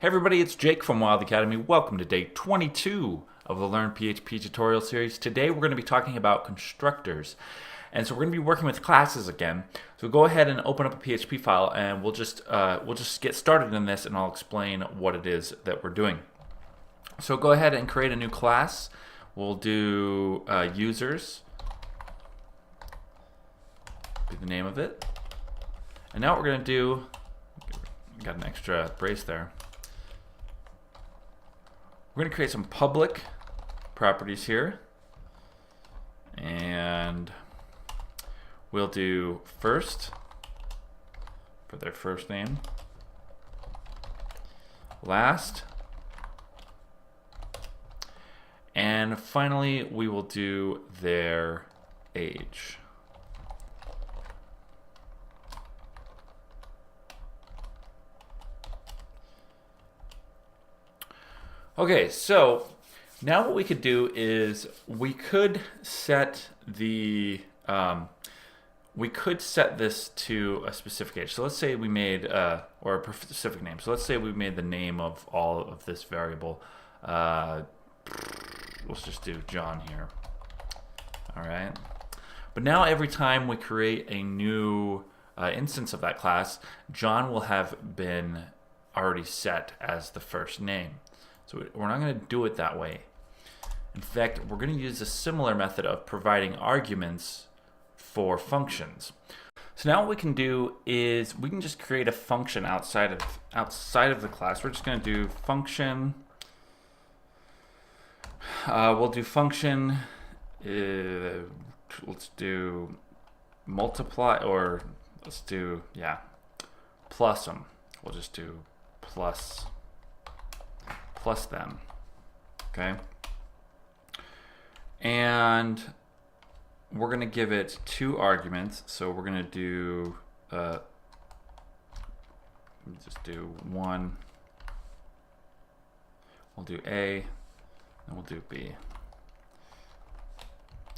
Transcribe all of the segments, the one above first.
Hey everybody, it's Jake from Wild Academy. Welcome to day 22 of the Learn PHP tutorial series. Today we're going to be talking about constructors. And so we're going to be working with classes again. So go ahead and open up a PHP file and we'll just get started in this and I'll explain what it is that we're doing. So go ahead and create a new class. We'll do users, be the name of it. And now what we're going to do, got an extra brace there. We're going to create some public properties here, and we'll do first for their first name, last, and finally we will do their age. Okay, so now what we could do is we could set the this to a specific age. So let's say we made or a specific name. So let's say we made the name of all of this variable. Let's just do John here. All right. But now every time we create a new instance of that class, John will have been already set as the first name. So we're not going to do it that way. In fact, we're going to use a similar method of providing arguments for functions. So now what we can do is we can just create a function outside of the class. We're just going to do function. We'll do function. Let's do multiply, or let's do plus them. We'll just do plus them, okay? And we're going to give it two arguments. So we're going to do, just do one. We'll do A, and we'll do B,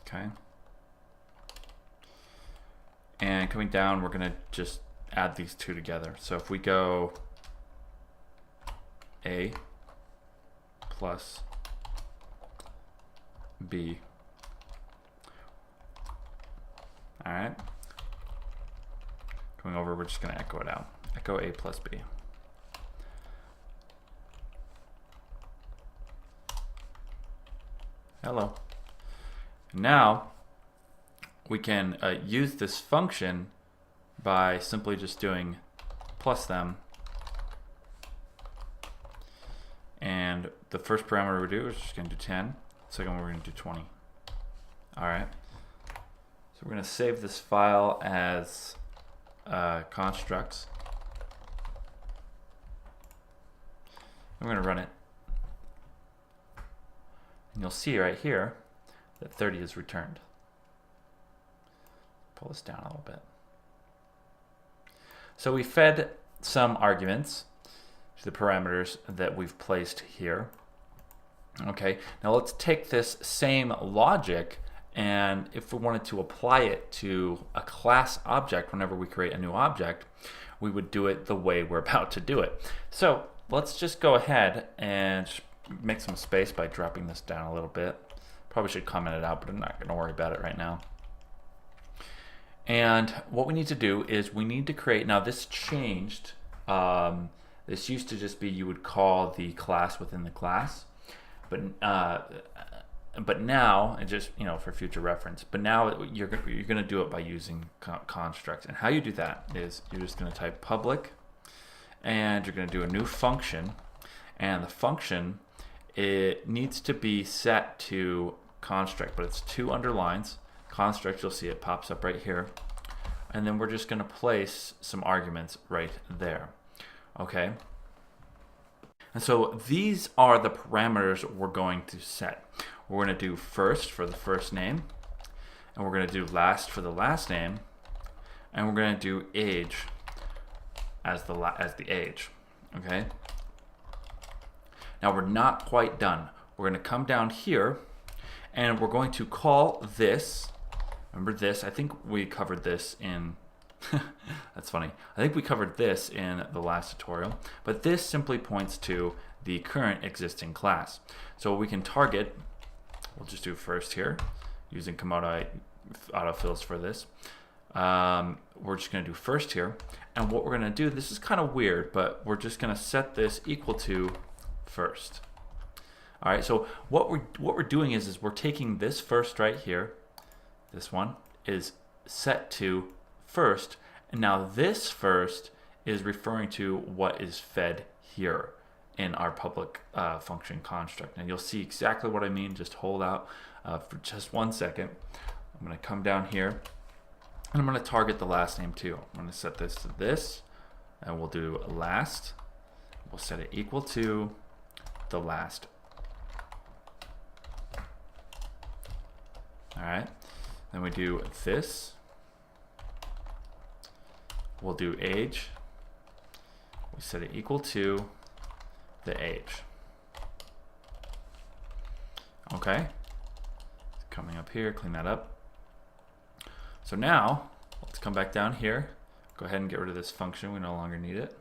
okay? And coming down, we're going to just add these two together. So if we go A plus B. All right. Coming over, we're just going to echo it out. Echo A plus B. Hello. Now we can use this function by simply just doing plus them. And the first parameter we do is just going to do 10. Second one we're going to do 20. All right. So we're going to save this file as constructs. And we're going to run it. And you'll see right here that 30 is returned. Pull this down a little bit. So we fed some arguments to the parameters that we've placed here. Okay, now let's take this same logic, and if we wanted to apply it to a class object whenever we create a new object, we would do it the way we're about to do it. So let's just go ahead and make some space by dropping this down a little bit. Probably should comment it out, but I'm not going to worry about it right now. And what we need to do is we need to create, now this changed. This used to just be you would call the class within the class, but now, and just for future reference, but now you're going to do it by using constructs. And how you do that is you're just going to type public, and you're going to do a new function, and the function, it needs to be set to construct, but it's two underlines. Construct, you'll see it pops up right here, and then we're just going to place some arguments right there. Okay, and so these are the parameters we're going to set. We're going to do first for the first name, and we're going to do last for the last name, and we're going to do age as the age. Okay. Now we're not quite done. We're going to come down here, and we're going to call this. Remember this? I think we covered this in That's funny. I think we covered this in the last tutorial, but this simply points to the current existing class. So we can target, we'll just do first here, using Komodo autofills for this. We're just going to do first here, and what we're going to do, this is kind of weird, but we're just going to set this equal to first. All right, so what we're doing is we're taking this first right here, this one is set to first, and now this first is referring to what is fed here in our public function construct. And you'll see exactly what I mean. Just hold out for just 1 second. I'm going to come down here, and I'm going to target the last name too. I'm going to set this to this, and we'll do last. We'll set it equal to the last. All right, then we do this. We'll do age. We set it equal to the age. Okay, coming up here, clean that up. So now, let's come back down here. Go ahead and get rid of this function. We no longer need it.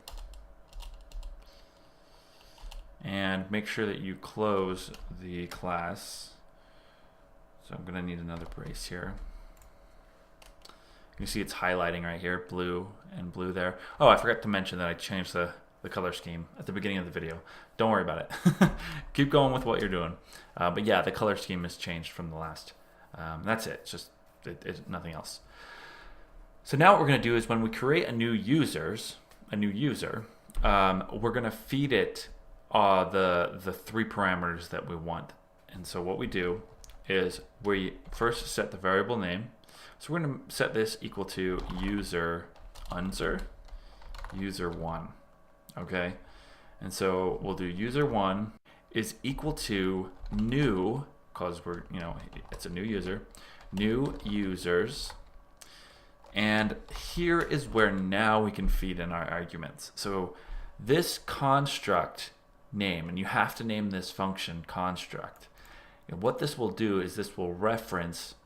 And make sure that you close the class. So I'm going to need another brace here. You see it's highlighting right here, blue and blue there. Oh, I forgot to mention that I changed the color scheme at the beginning of the video. Don't worry about it. Keep going with what you're doing. But yeah, the color scheme has changed from the last. That's it. It's just it's nothing else. So now what we're going to do is when we create a new user, we're going to feed it the 3 parameters that we want. And so what we do is we first set the variable name. So we're going to set this equal to user user1. Okay, and so we'll do user1 is equal to new, because it's a new user, new users. And here is where now we can feed in our arguments. So this construct name, and you have to name this function construct. And what this will do is this will reference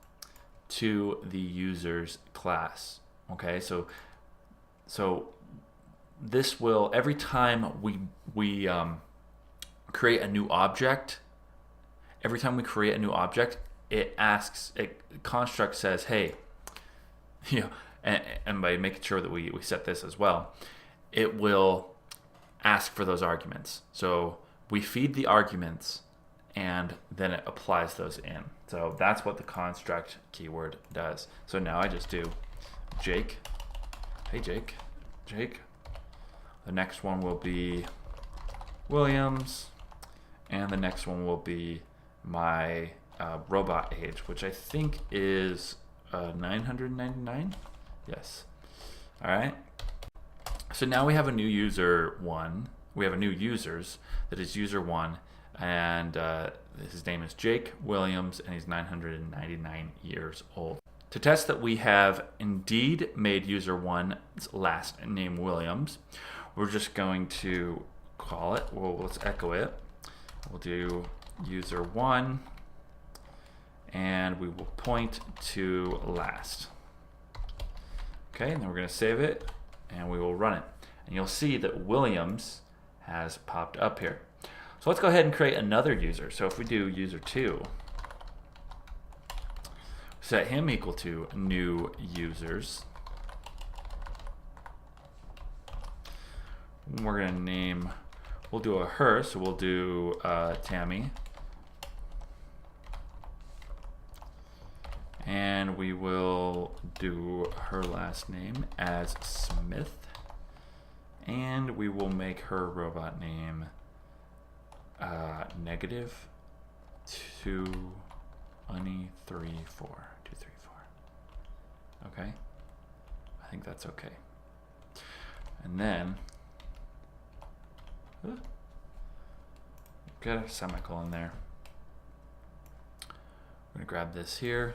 to the user's class. Okay, so this will, every time we create a new object, construct says, hey, and by making sure that we set this as well, it will ask for those arguments. So we feed the arguments, and then it applies those in. So that's what the construct keyword does. So now I just do Jake. Hey, Jake. The next one will be Williams, and the next one will be my robot age, which I think is 999. Yes. All right. So now we have a new user one. We have a new users that is user one, and his name is Jake Williams, and he's 999 years old. To test that we have indeed made user one's last name Williams, we're just going to call it. Well, let's echo it. We'll do user one, and we will point to last. Okay, and then we're going to save it, and we will run it. And you'll see that Williams has popped up here. So let's go ahead and create another user. So if we do user 2, set him equal to new users. We're going to name, we'll do a her, so we'll do Tammy. And we will do her last name as Smith. And we will make her robot name negative 234. Okay, I think that's okay. And then get a semicolon there. We're gonna grab this here,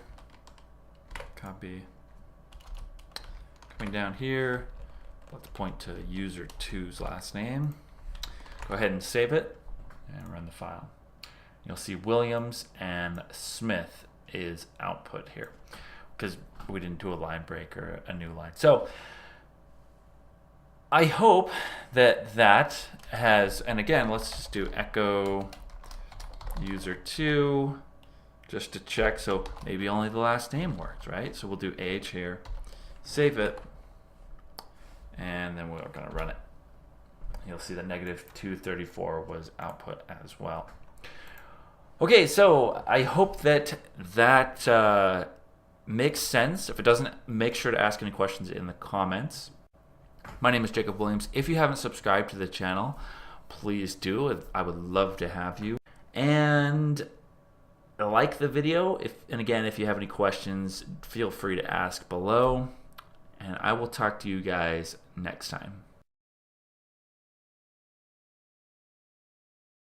copy, coming down here, let's point to user 2's last name. Go ahead and save it and run the file. You'll see Williams and Smith is output here, because we didn't do a line break or a new line. So I hope that that has, and again, let's just do echo user2 just to check. So maybe only the last name works, right? So we'll do age here, save it, and then we're going to run it. You'll see that -234 was output as well. Okay, so I hope that that makes sense. If it doesn't, make sure to ask any questions in the comments. My name is Jacob Williams. If you haven't subscribed to the channel, please do. I would love to have you. And like the video. And again, if you have any questions, feel free to ask below. And I will talk to you guys next time.